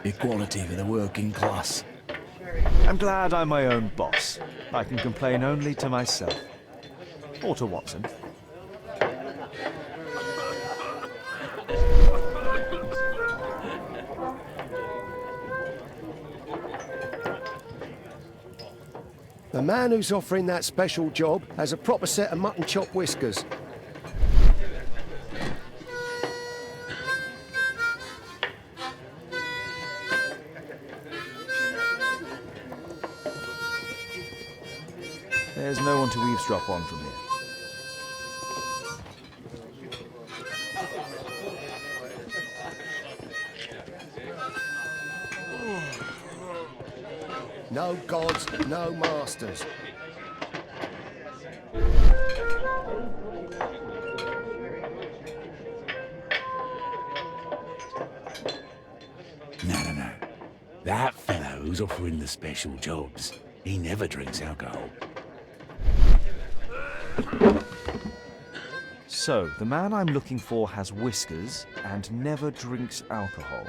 Equality for the working class. I'm glad I'm my own boss. I can complain only to myself. Or to Watson. The man who's offering that special job has a proper set of mutton chop whiskers. There's no one to eavesdrop on from here. No gods, no masters. No. That fellow who's offering the special jobs, he never drinks alcohol. So, the man I'm looking for has whiskers and never drinks alcohol.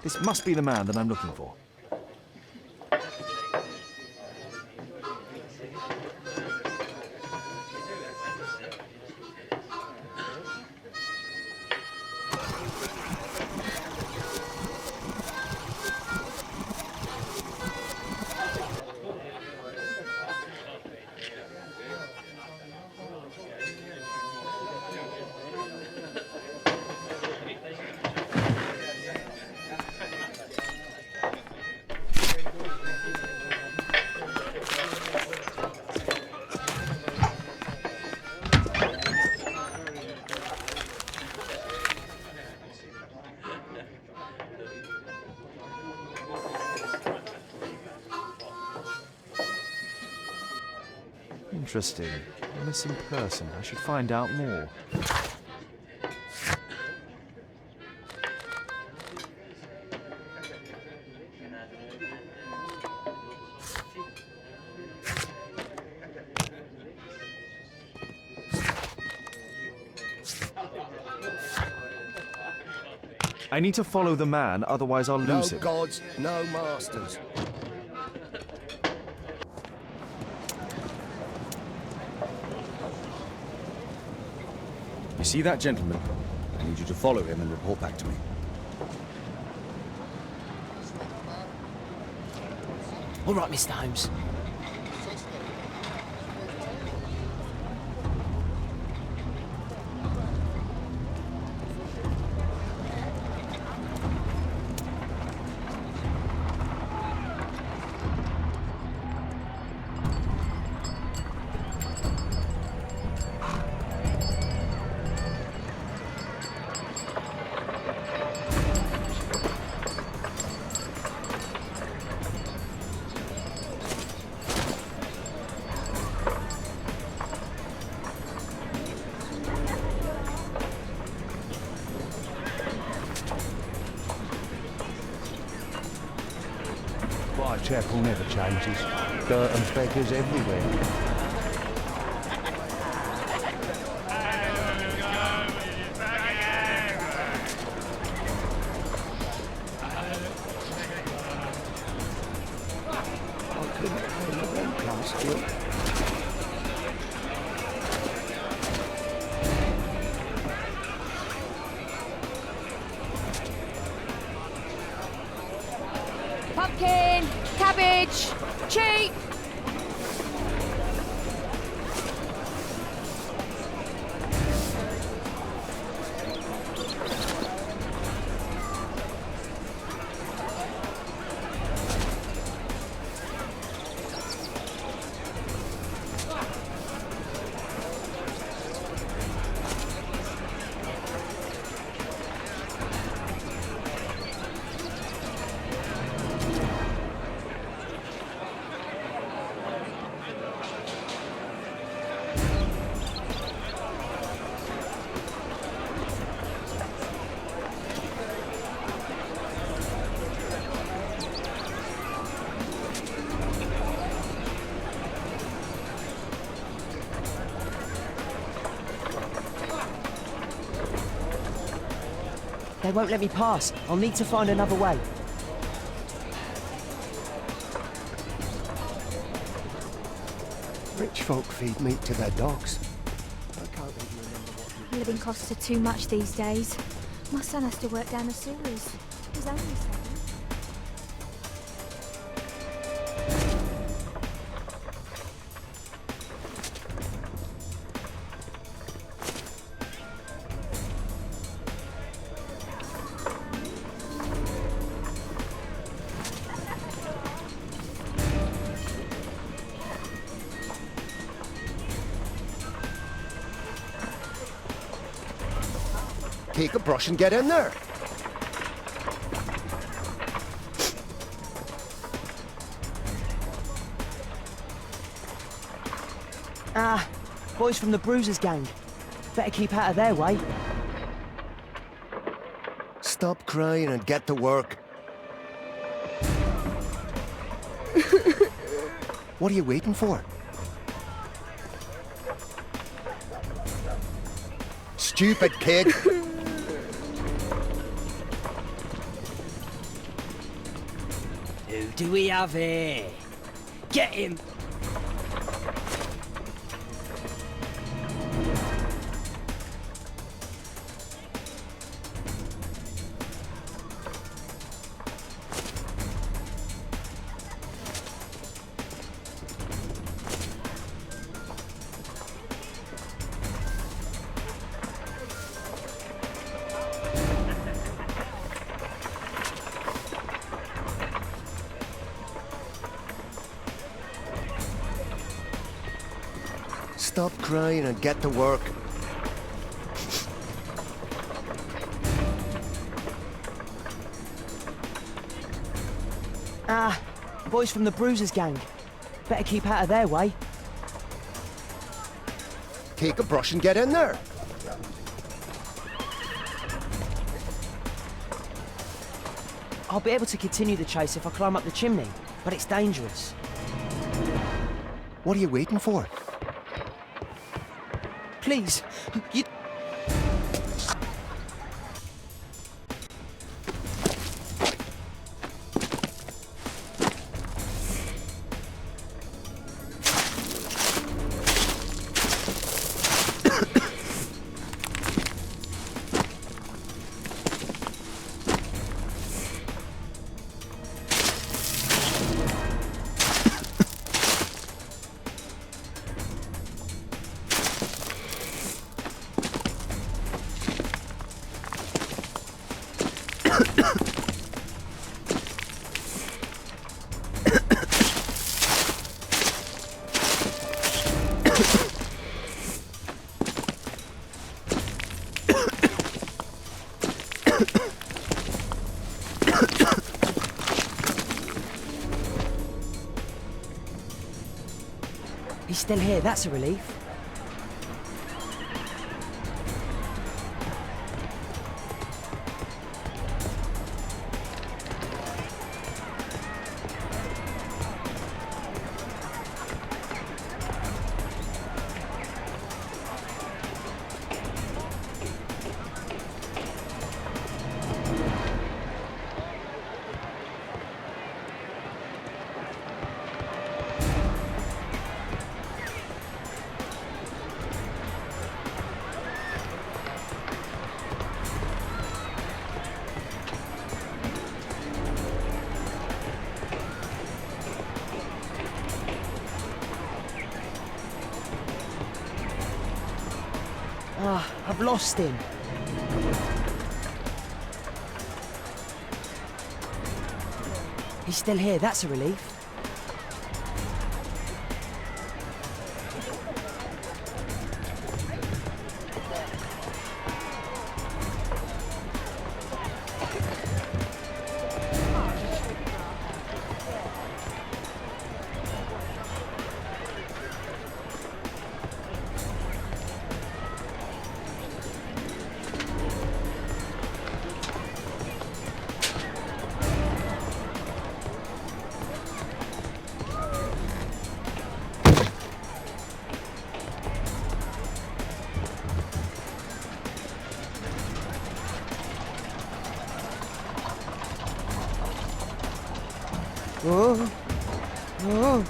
This must be the man that I'm looking for. Interesting. A missing person. I should find out more. I need to follow the man, otherwise I'll lose him. No gods, no masters. You see that gentleman? I need you to follow him and report back to me. All right, Mr. Holmes. Whitechapel never changes. Dirt and beggars everywhere. Pumpkin, cabbage, cheap. They won't let me pass. I'll need to find another way. Rich folk feed meat to their dogs. I can't even remember what... Living costs are too much these days. My son has to work down the sewers. He's only 7. Take a brush and get in there. Ah, boys from the Bruisers gang. Better keep out of their way. Stop crying and get to work. What are you waiting for? Stupid kid. Who do we have here? Get him! Stop crying and get to work. Ah, boys from the Bruisers gang. Better keep out of their way. Take a brush and get in there. I'll be able to continue the chase if I climb up the chimney, but it's dangerous. What are you waiting for? Please, you... He's still here, that's a relief. Ah, I've lost him. He's still here, that's a relief. Oh. Oh.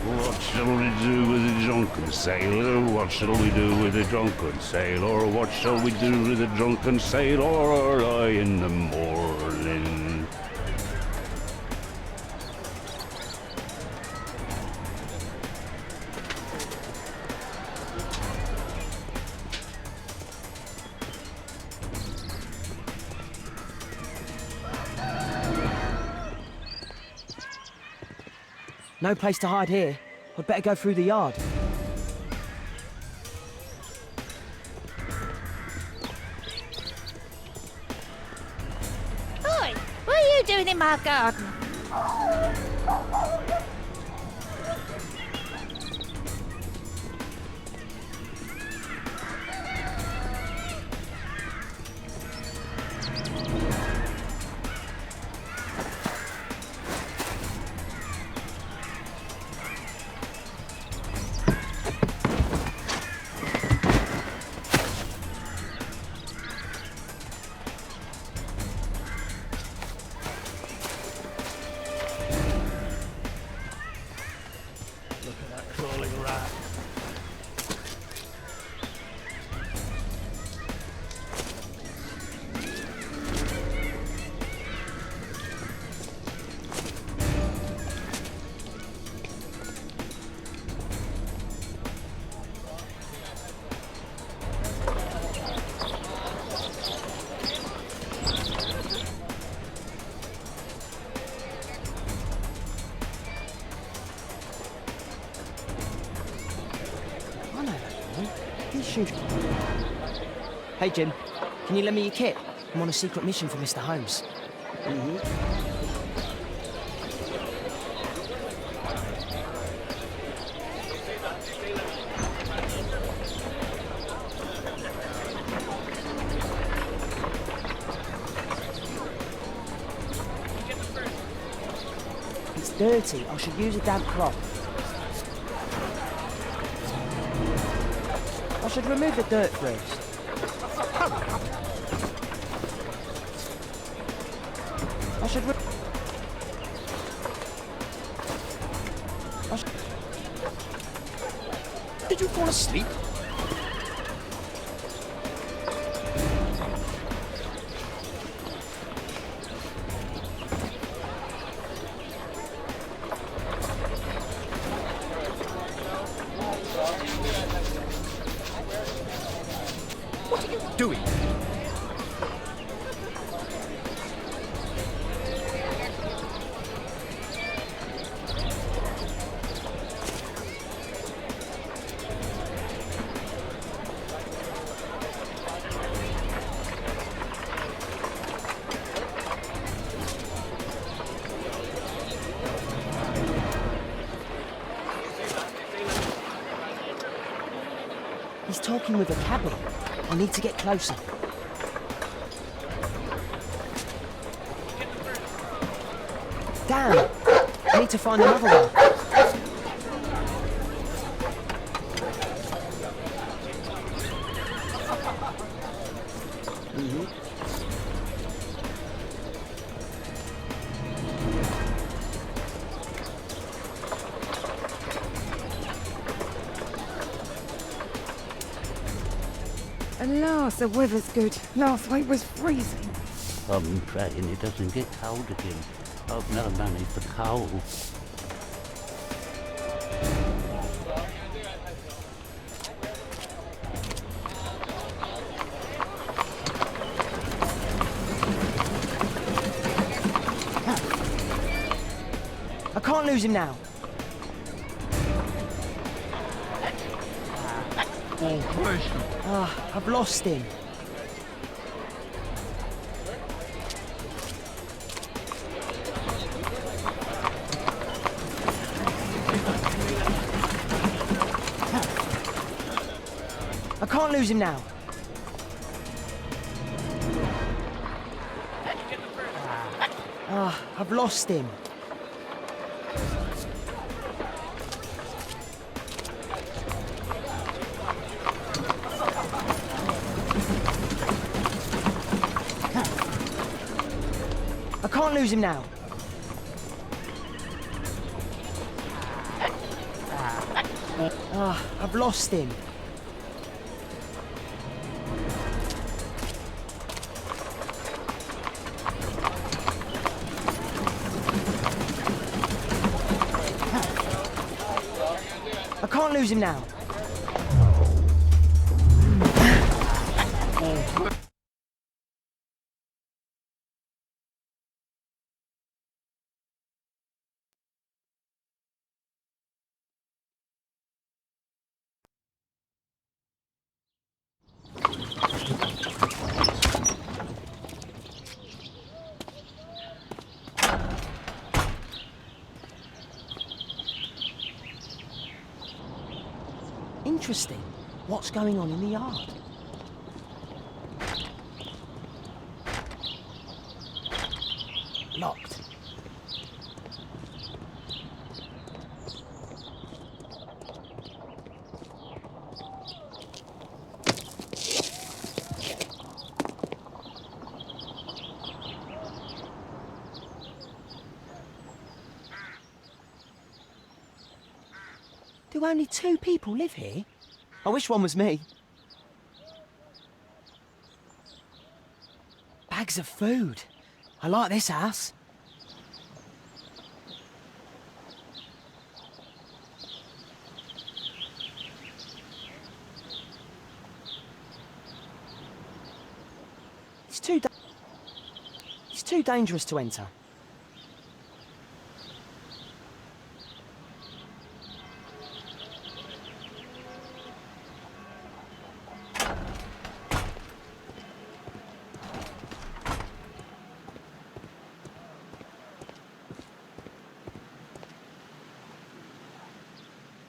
What shall we do with a drunken sailor? What shall we do with a drunken sailor? What shall we do with a drunken sailor early in the morning? No place to hide here. I'd better go through the yard. Oi, what are you doing in my garden? Crawling rat. I know that boy. He's shoot. Hey, Jim. Can you lend me your kit? I'm on a secret mission for Mr. Holmes. It's dirty. I should use a damp cloth. I should remove the dirt first. I should Did you fall asleep? What are you doing? He's talking with a cabin. I need to get closer. Damn! I need to find another one. At last, the weather's good. Last week was freezing. I'm praying it doesn't get cold again. I've no money for coal. I can't lose him now. Ah, I've lost him. I can't lose him now. Ah, I've lost him. I can't lose him now. Ah, I've lost him. I can't lose him now. Interesting. What's going on in the yard? Locked. Do only 2 people live here? I wish one was me. Bags of food. I like this house. It's too dangerous to enter.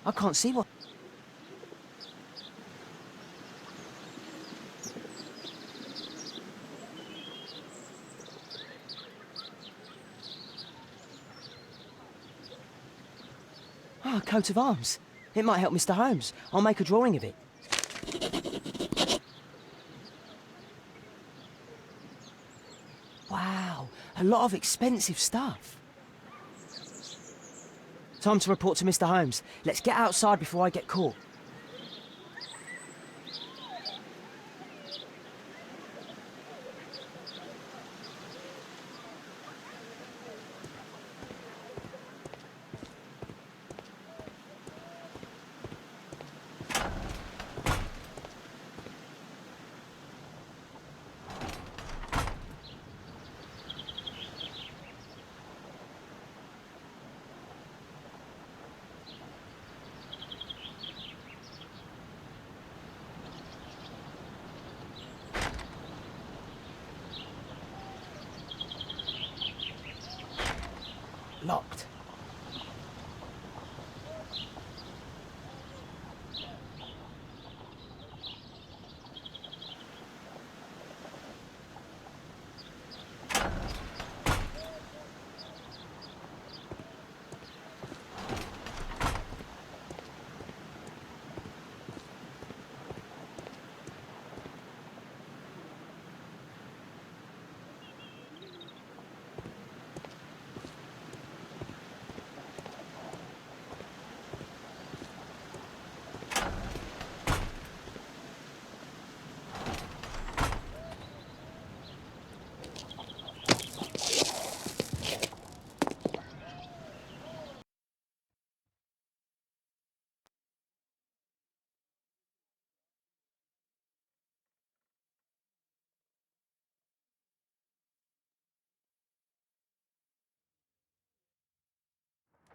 I can't see what... Ah, a coat of arms. It might help Mr. Holmes. I'll make a drawing of it. Wow, a lot of expensive stuff. Time to report to Mr. Holmes. Let's get outside before I get caught. Locked.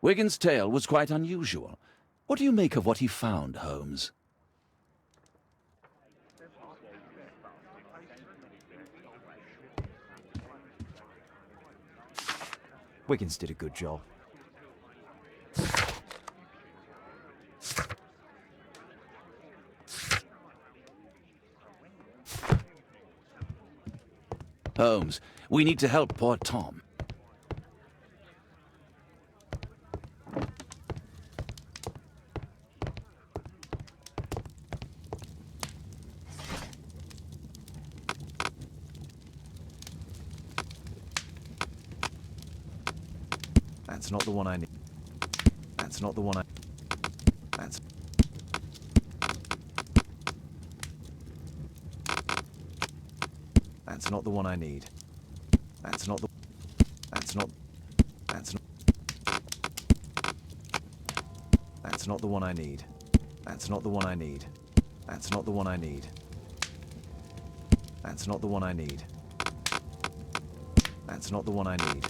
Wigan's tale was quite unusual. What do you make of what he found, Holmes? Wiggins did a good job. Holmes, we need to help poor Tom. That's not the one I need. That's not the one I... That's... That's not the one I need. That's not the... That's not... That's not... That's not the one I need. That's not the one I need. That's not the one I need. That's not the one I need. That's not the one I need.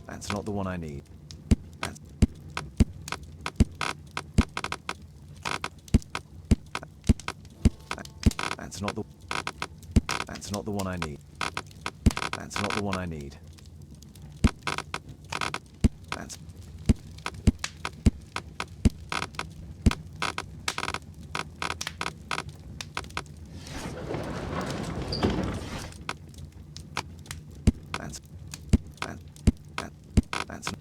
That's not the one I need. That's not the... That's not the one I need. That's not the one I need. That's... That's... That's... That's...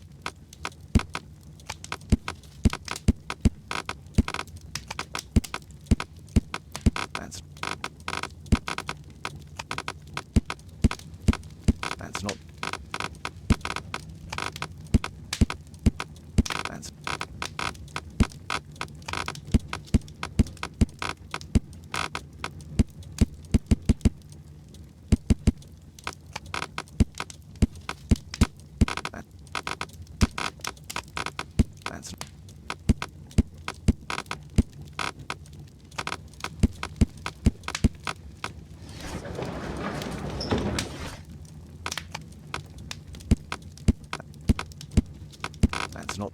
That's not... That's... That's... That's not...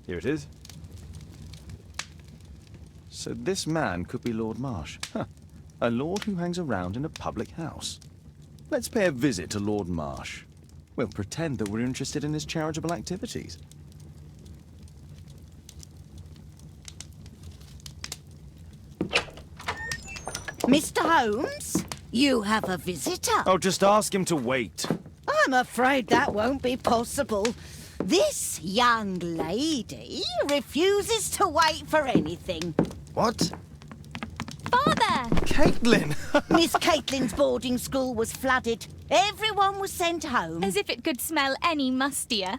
Here it is. So this man could be Lord Marsh. Huh. A lord who hangs around in a public house. Let's pay a visit to Lord Marsh. We'll pretend that we're interested in his charitable activities. Mr. Holmes, you have a visitor. Oh, just ask him to wait. I'm afraid that won't be possible. This young lady refuses to wait for anything. What? Father! Caitlin! Miss Caitlin's boarding school was flooded. Everyone was sent home. As if it could smell any mustier.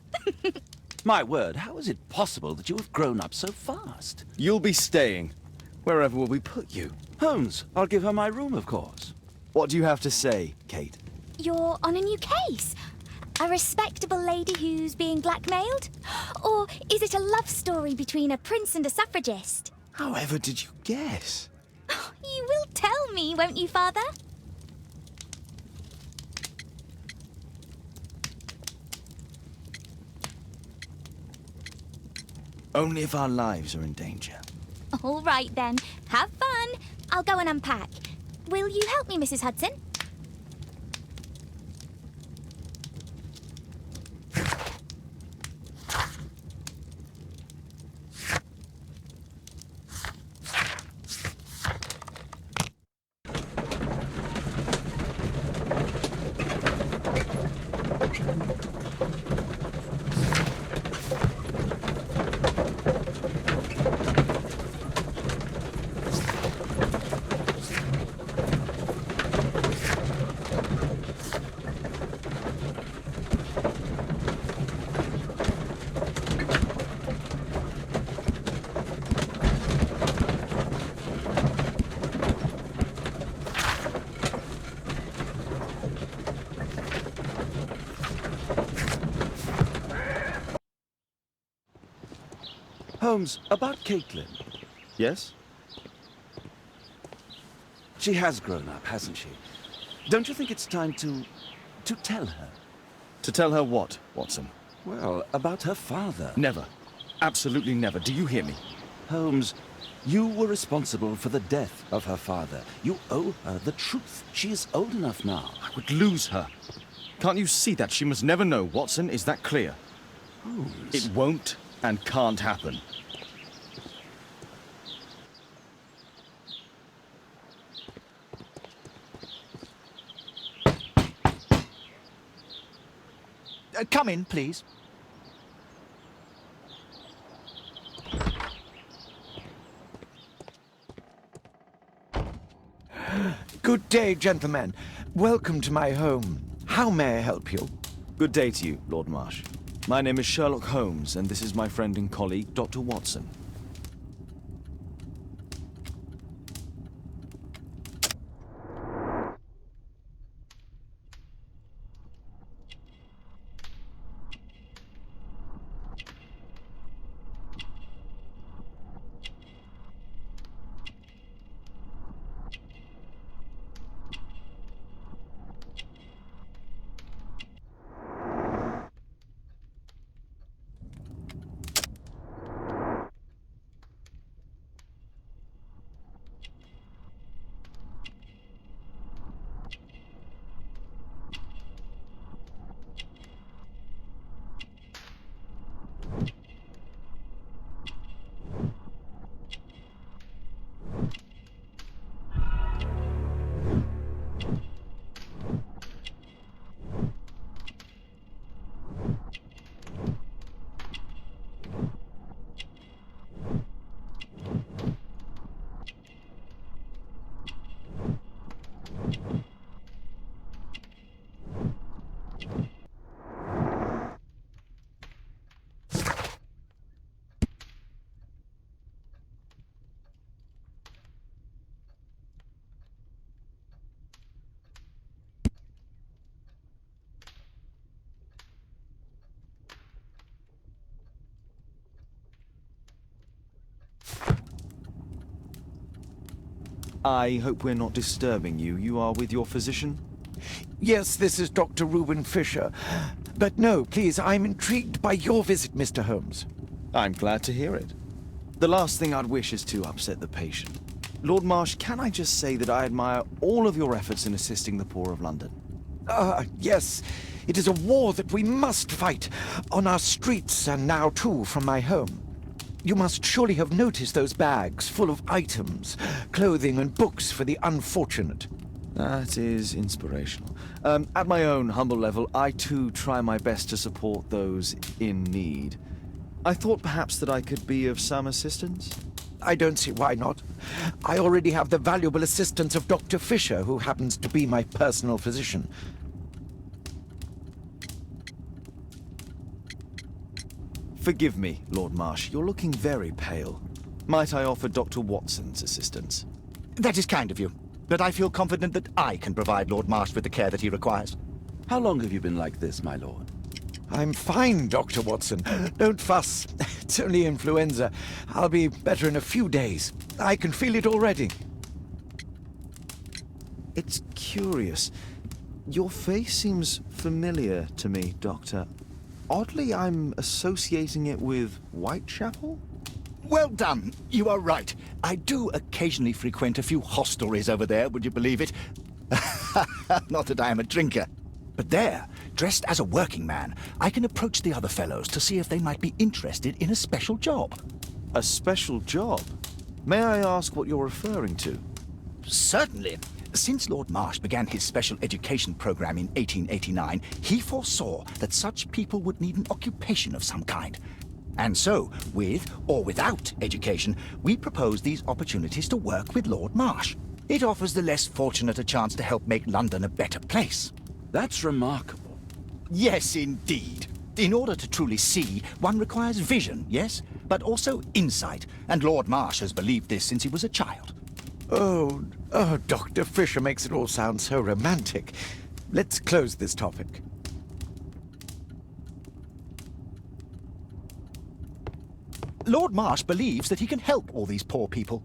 My word, how is it possible that you have grown up so fast? You'll be staying. Wherever will we put you? Holmes, I'll give her my room, of course. What do you have to say, Kate? You're on a new case. A respectable lady who's being blackmailed? Or is it a love story between a prince and a suffragist? However did you guess? You will tell me, won't you, Father? Only if our lives are in danger. All right, then. Have fun. I'll go and unpack. Will you help me, Mrs. Hudson? Holmes, about Caitlin. Yes? She has grown up, hasn't she? Don't you think it's time to tell her? To tell her what, Watson? Well, about her father. Never. Absolutely never. Do you hear me? Holmes, you were responsible for the death of her father. You owe her the truth. She is old enough now. I would lose her. Can't you see that? She must never know, Watson. Is that clear? Holmes. It won't and can't happen. Come in, please. Good day, gentlemen. Welcome to my home. How may I help you? Good day to you, Lord Marsh. My name is Sherlock Holmes, and this is my friend and colleague, Dr. Watson. I hope we're not disturbing you. You are with your physician? Yes, this is Dr. Reuben Fisher. But no, please, I'm intrigued by your visit, Mr. Holmes. I'm glad to hear it. The last thing I'd wish is to upset the patient. Lord Marsh, can I just say that I admire all of your efforts in assisting the poor of London? Yes. It is a war that we must fight on our streets and now, too, from my home. You must surely have noticed those bags full of items, clothing and books for the unfortunate. That is inspirational. At my own humble level, I too try my best to support those in need. I thought perhaps that I could be of some assistance. I don't see why not. I already have the valuable assistance of Dr. Fisher, who happens to be my personal physician. Forgive me, Lord Marsh. You're looking very pale. Might I offer Dr. Watson's assistance? That is kind of you, but I feel confident that I can provide Lord Marsh with the care that he requires. How long have you been like this, my lord? I'm fine, Dr. Watson. Don't fuss. It's only influenza. I'll be better in a few days. I can feel it already. It's curious. Your face seems familiar to me, Doctor. Oddly, I'm associating it with Whitechapel? Well done. You are right. I do occasionally frequent a few hostelries over there, would you believe it? Not that I am a drinker. But there, dressed as a working man, I can approach the other fellows to see if they might be interested in a special job. A special job? May I ask what you're referring to? Certainly. Since Lord Marsh began his special education program in 1889, he foresaw that such people would need an occupation of some kind. And so, with or without education, we propose these opportunities to work with Lord Marsh. It offers the less fortunate a chance to help make London a better place. That's remarkable. Yes, indeed. In order to truly see, one requires vision, yes, but also insight, and Lord Marsh has believed this since he was a child. Oh, Dr. Fisher makes it all sound so romantic. Let's close this topic. Lord Marsh believes that he can help all these poor people.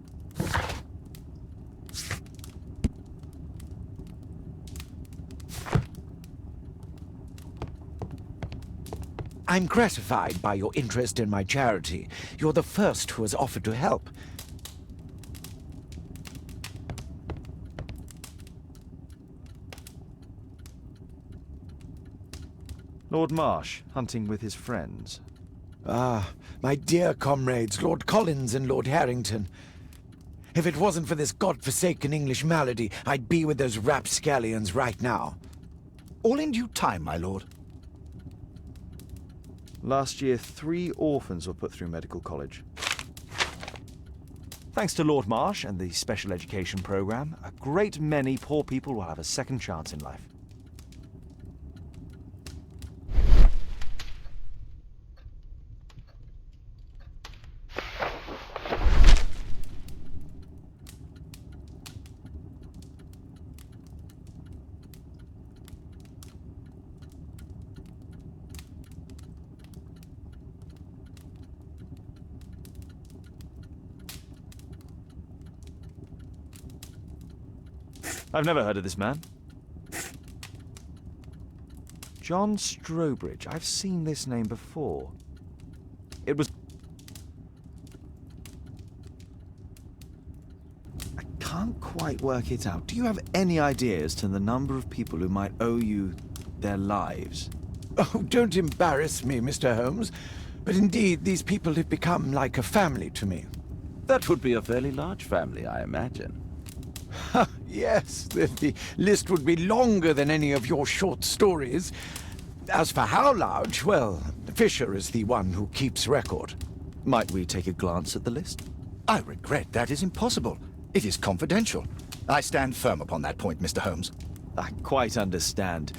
I'm gratified by your interest in my charity. You're the first who has offered to help. Lord Marsh, hunting with his friends. Ah, my dear comrades, Lord Collins and Lord Harrington. If it wasn't for this godforsaken English malady, I'd be with those rapscallions right now. All in due time, my lord. Last year, 3 orphans were put through medical college. Thanks to Lord Marsh and the special education program, a great many poor people will have a second chance in life. I've never heard of this man. John Strobridge. I've seen this name before. It was... I can't quite work it out. Do you have any idea as to the number of people who might owe you their lives? Oh, don't embarrass me, Mr. Holmes. But indeed, these people have become like a family to me. That would be a fairly large family, I imagine. Yes, the list would be longer than any of your short stories. As for how large, well, Fisher is the one who keeps record. Might we take a glance at the list? I regret that is impossible. It is confidential. I stand firm upon that point, Mr. Holmes. I quite understand.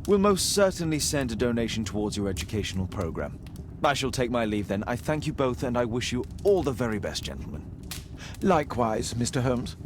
We'll most certainly send a donation towards your educational program. I shall take my leave then. I thank you both and I wish you all the very best, gentlemen. Likewise, Mr. Holmes.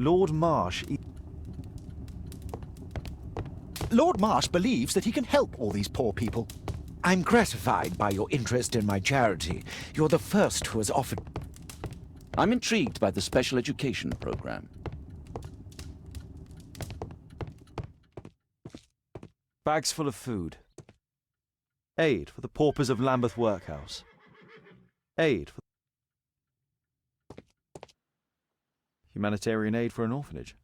Lord Marsh... Lord Marsh believes that he can help all these poor people. I'm gratified by your interest in my charity. You're the first who has offered... I'm intrigued by the special education program. Bags full of food. Aid for the paupers of Lambeth Workhouse. Aid for humanitarian aid for an orphanage.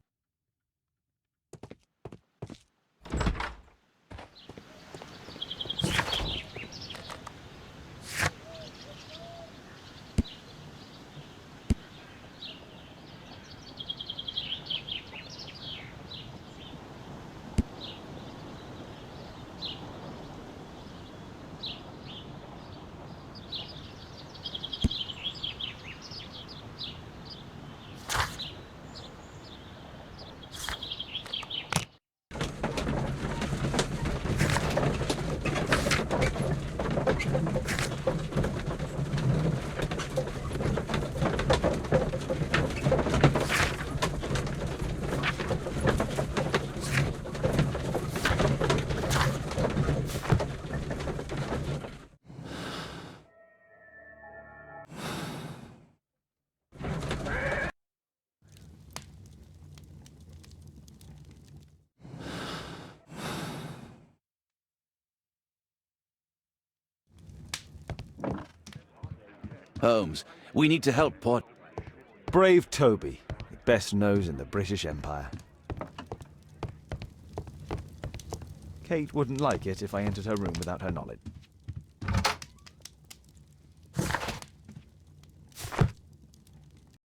Holmes, we need to help poor... Brave Toby, the best nose in the British Empire. Kate wouldn't like it if I entered her room without her knowledge.